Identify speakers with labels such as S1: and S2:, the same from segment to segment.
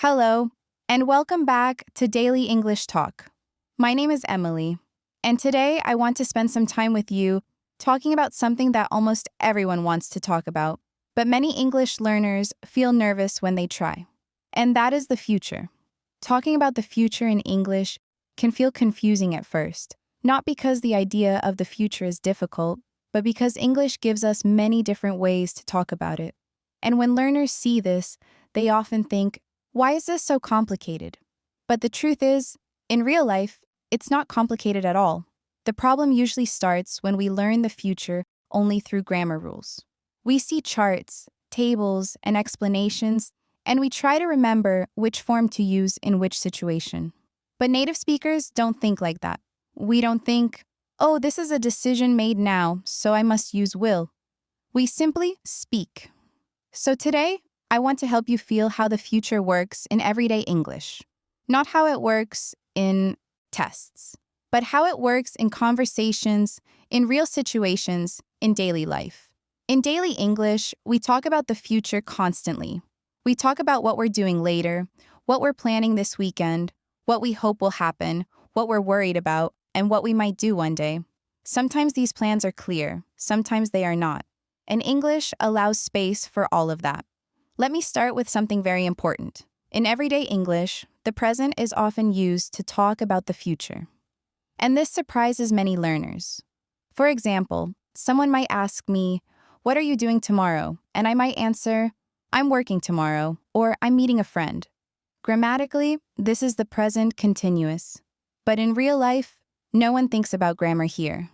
S1: Hello, and welcome back to Daily English Talk. My name is Emily, and today I want to spend some time with you talking about something that almost everyone wants to talk about, but many English learners feel nervous when they try. And that is the future. Talking about the future in English can feel confusing at first, not because the idea of the future is difficult, but because English gives us many different ways to talk about it. And when learners see this, they often think, why is this so complicated? But the truth is, in real life, it's not complicated at all. The problem usually starts when we learn the future only through grammar rules. We see charts, tables, and explanations, and we try to remember which form to use in which situation. But native speakers don't think like that. We don't think, oh, this is a decision made now, so I must use will. We simply speak. So today, I want to help you feel how the future works in everyday English. Not how it works in tests, but how it works in conversations, in real situations, in daily life. In daily English, we talk about the future constantly. We talk about what we're doing later, what we're planning this weekend, what we hope will happen, what we're worried about, and what we might do one day. Sometimes these plans are clear, sometimes they are not. And English allows space for all of that. Let me start with something very important. In everyday English, the present is often used to talk about the future. And this surprises many learners. For example, someone might ask me, "What are you doing tomorrow?" And I might answer, "I'm working tomorrow," or "I'm meeting a friend." Grammatically, this is the present continuous. But in real life, no one thinks about grammar here.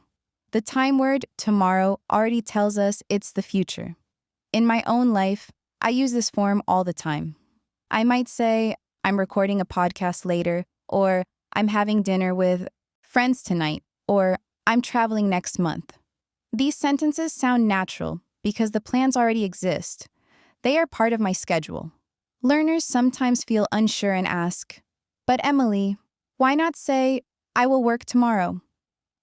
S1: The time word tomorrow already tells us it's the future. In my own life, I use this form all the time. I might say, I'm recording a podcast later, or I'm having dinner with friends tonight, or I'm traveling next month. These sentences sound natural because the plans already exist. They are part of my schedule. Learners sometimes feel unsure and ask, "But Emily, why not say, I will work tomorrow?"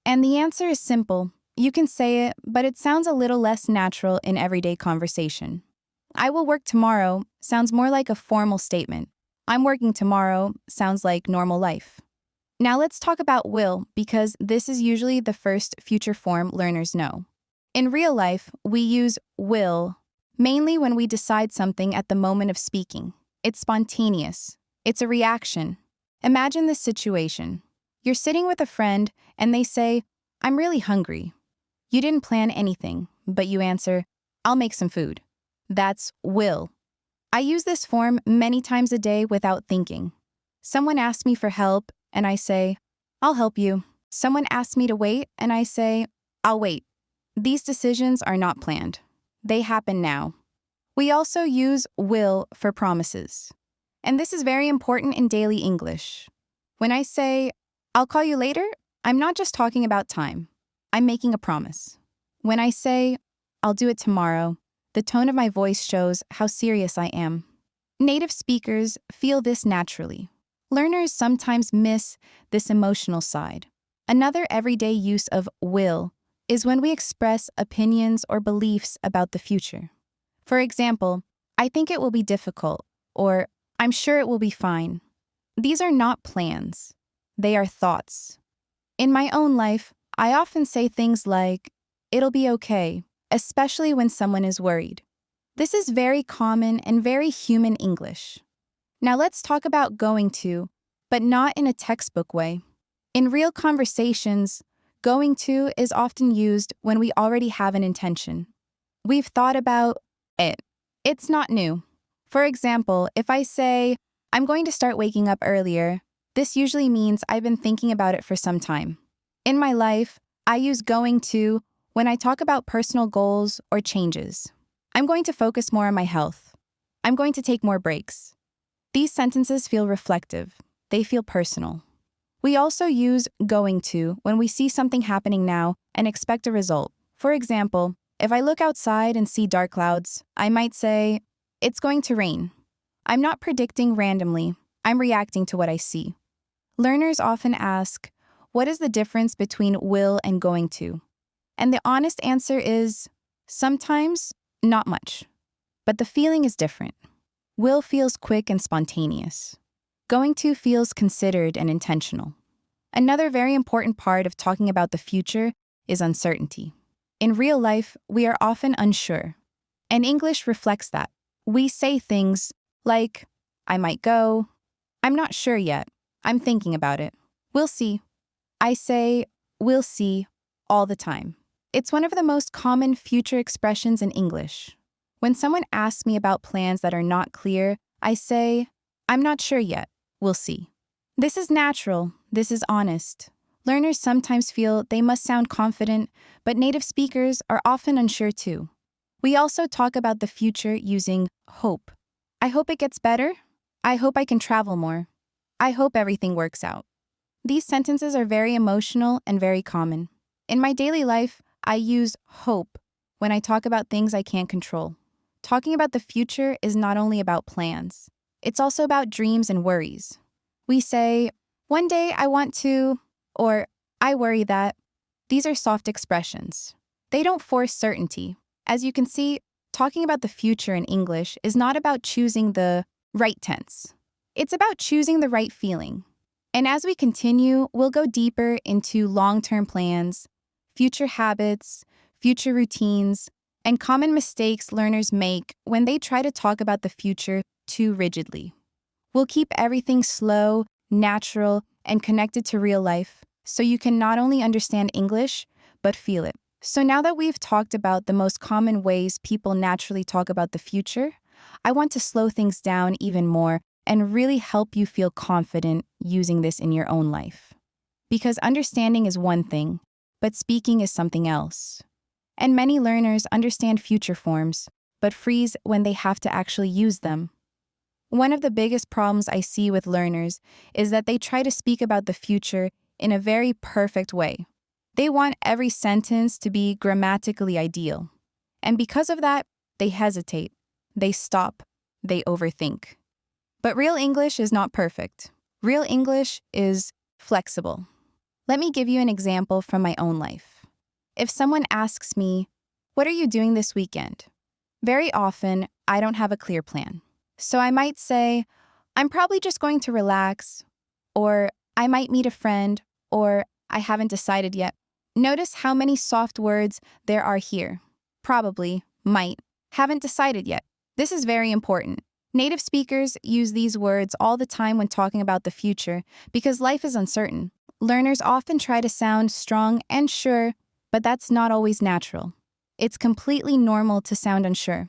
S1: And the answer is simple. You can say it, but it sounds a little less natural in everyday conversation. I will work tomorrow sounds more like a formal statement. I'm working tomorrow sounds like normal life. Now let's talk about will, because this is usually the first future form learners know. In real life, we use will mainly when we decide something at the moment of speaking. It's spontaneous. It's a reaction. Imagine this situation. You're sitting with a friend and they say, "I'm really hungry." You didn't plan anything, but you answer, "I'll make some food." That's will. I use this form many times a day without thinking. Someone asks me for help, and I say, "I'll help you." Someone asks me to wait, and I say, "I'll wait." These decisions are not planned. They happen now. We also use will for promises. And this is very important in daily English. When I say, "I'll call you later," I'm not just talking about time. I'm making a promise. When I say, "I'll do it tomorrow," the tone of my voice shows how serious I am. Native speakers feel this naturally. Learners sometimes miss this emotional side. Another everyday use of will is when we express opinions or beliefs about the future. For example, "I think it will be difficult," or "I'm sure it will be fine." These are not plans. They are thoughts. In my own life, I often say things like, "It'll be okay," especially when someone is worried. This is very common and very human English. Now let's talk about going to, but not in a textbook way. In real conversations, going to is often used when we already have an intention. We've thought about it. It's not new. For example, if I say, "I'm going to start waking up earlier," this usually means I've been thinking about it for some time. In my life, I use going to when I talk about personal goals or changes. I'm going to focus more on my health. I'm going to take more breaks. These sentences feel reflective. They feel personal. We also use going to when we see something happening now and expect a result. For example, if I look outside and see dark clouds, I might say, "It's going to rain." I'm not predicting randomly. I'm reacting to what I see. Learners often ask, what is the difference between will and going to? And the honest answer is, sometimes, not much. But the feeling is different. Will feels quick and spontaneous. Going to feels considered and intentional. Another very important part of talking about the future is uncertainty. In real life, we are often unsure, and English reflects that. We say things like, I might go, I'm not sure yet, I'm thinking about it, we'll see. I say, we'll see, all the time. It's one of the most common future expressions in English. When someone asks me about plans that are not clear, I say, I'm not sure yet, we'll see. This is natural, this is honest. Learners sometimes feel they must sound confident, but native speakers are often unsure too. We also talk about the future using hope. I hope it gets better. I hope I can travel more. I hope everything works out. These sentences are very emotional and very common. In my daily life, I use hope when I talk about things I can't control. Talking about the future is not only about plans. It's also about dreams and worries. We say, one day I want to, or I worry that. These are soft expressions. They don't force certainty. As you can see, talking about the future in English is not about choosing the right tense. It's about choosing the right feeling. And as we continue, we'll go deeper into long-term plans, future habits, future routines, and common mistakes learners make when they try to talk about the future too rigidly. We'll keep everything slow, natural, and connected to real life, so you can not only understand English, but feel it. So now that we've talked about the most common ways people naturally talk about the future, I want to slow things down even more and really help you feel confident using this in your own life. Because understanding is one thing, but speaking is something else. And many learners understand future forms, but freeze when they have to actually use them. One of the biggest problems I see with learners is that they try to speak about the future in a very perfect way. They want every sentence to be grammatically ideal. And because of that, they hesitate, they stop, they overthink. But real English is not perfect. Real English is flexible. Let me give you an example from my own life. If someone asks me, "What are you doing this weekend?" Very often, I don't have a clear plan. So I might say, "I'm probably just going to relax," or "I might meet a friend," or "I haven't decided yet." Notice how many soft words there are here. Probably, might, haven't decided yet. This is very important. Native speakers use these words all the time when talking about the future because life is uncertain. Learners often try to sound strong and sure, but that's not always natural. It's completely normal to sound unsure.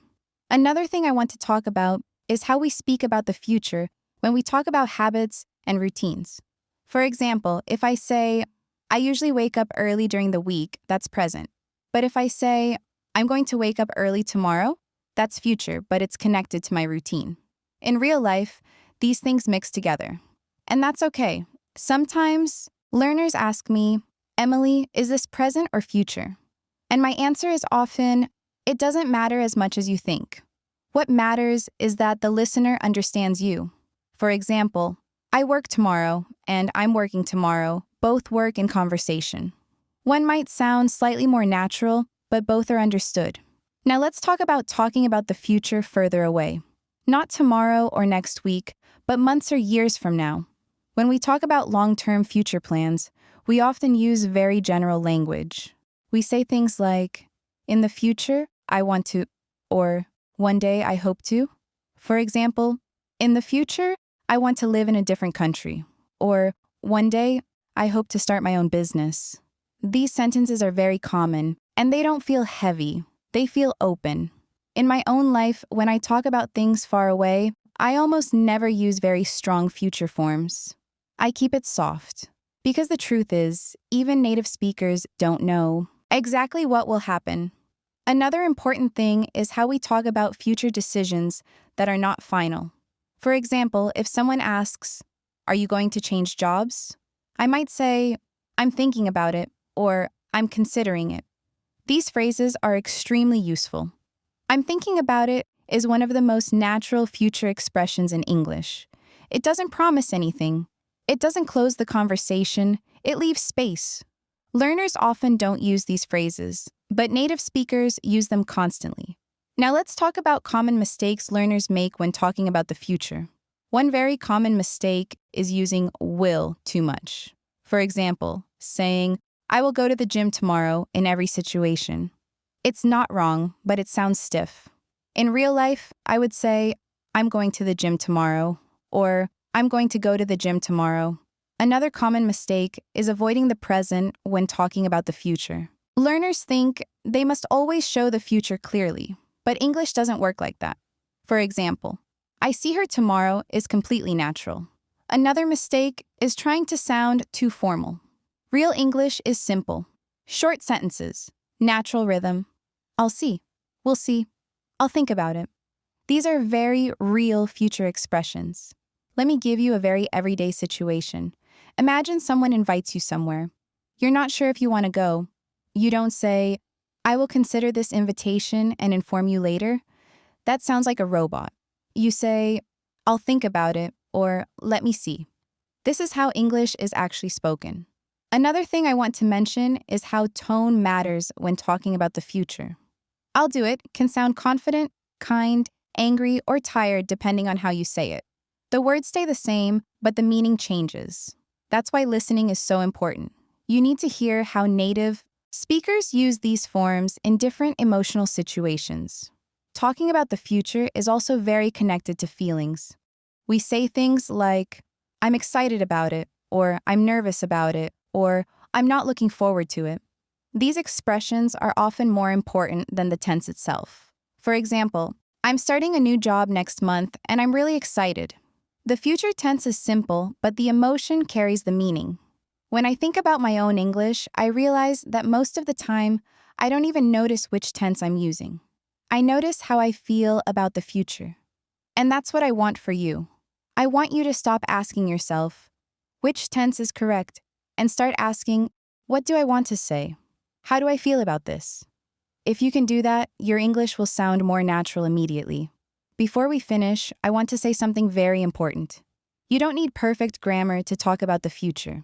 S1: Another thing I want to talk about is how we speak about the future when we talk about habits and routines. For example, if I say, "I usually wake up early during the week," that's present. But if I say, "I'm going to wake up early tomorrow," that's future, but it's connected to my routine. In real life, these things mix together. And that's okay. Sometimes, learners ask me, "Emily, is this present or future?" And my answer is often, it doesn't matter as much as you think. What matters is that the listener understands you. For example, "I work tomorrow," and "I'm working tomorrow" both work in conversation. One might sound slightly more natural, but both are understood. Now let's talk about talking about the future further away. Not tomorrow or next week, but months or years from now. When we talk about long-term future plans, we often use very general language. We say things like, "In the future, I want to," or "One day, I hope to." For example, "In the future, I want to live in a different country," or "One day, I hope to start my own business." These sentences are very common, and they don't feel heavy. They feel open. In my own life, when I talk about things far away, I almost never use very strong future forms. I keep it soft. Because the truth is, even native speakers don't know exactly what will happen. Another important thing is how we talk about future decisions that are not final. For example, if someone asks, "Are you going to change jobs?" I might say, "I'm thinking about it," or "I'm considering it." These phrases are extremely useful. "I'm thinking about it" is one of the most natural future expressions in English. It doesn't promise anything. It doesn't close the conversation. It leaves space. Learners often don't use these phrases, but native speakers use them constantly. Now let's talk about common mistakes learners make when talking about the future. One very common mistake is using will too much. For example, saying, I will go to the gym tomorrow in every situation. It's not wrong, but it sounds stiff. In real life, I would say, I'm going to the gym tomorrow, or I'm going to go to the gym tomorrow. Another common mistake is avoiding the present when talking about the future. Learners think they must always show the future clearly, but English doesn't work like that. For example, I see her tomorrow is completely natural. Another mistake is trying to sound too formal. Real English is simple. Short sentences, natural rhythm. I'll see. We'll see. I'll think about it. These are very real future expressions. Let me give you a very everyday situation. Imagine someone invites you somewhere. You're not sure if you want to go. You don't say, I will consider this invitation and inform you later. That sounds like a robot. You say, I'll think about it, or let me see. This is how English is actually spoken. Another thing I want to mention is how tone matters when talking about the future. I'll do it can sound confident, kind, angry, or tired depending on how you say it. The words stay the same, but the meaning changes. That's why listening is so important. You need to hear how native speakers use these forms in different emotional situations. Talking about the future is also very connected to feelings. We say things like, I'm excited about it, or I'm nervous about it, or I'm not looking forward to it. These expressions are often more important than the tense itself. For example, I'm starting a new job next month and I'm really excited. The future tense is simple, but the emotion carries the meaning. When I think about my own English, I realize that most of the time, I don't even notice which tense I'm using. I notice how I feel about the future. And that's what I want for you. I want you to stop asking yourself, which tense is correct, and start asking, what do I want to say? How do I feel about this? If you can do that, your English will sound more natural immediately. Before we finish, I want to say something very important. You don't need perfect grammar to talk about the future.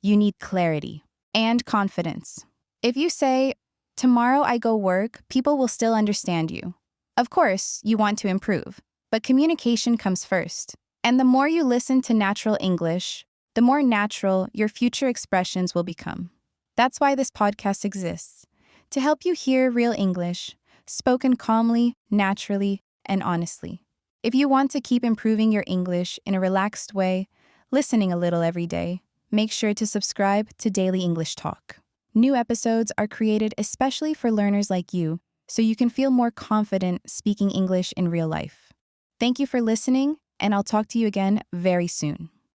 S1: You need clarity and confidence. If you say, tomorrow I go work, people will still understand you. Of course, you want to improve, but communication comes first. And the more you listen to natural English, the more natural your future expressions will become. That's why this podcast exists, to help you hear real English, spoken calmly, naturally, and honestly. If you want to keep improving your English in a relaxed way, listening a little every day, make sure to subscribe to Daily English Talk. New episodes are created especially for learners like you, so you can feel more confident speaking English in real life. Thank you for listening, and I'll talk to you again very soon.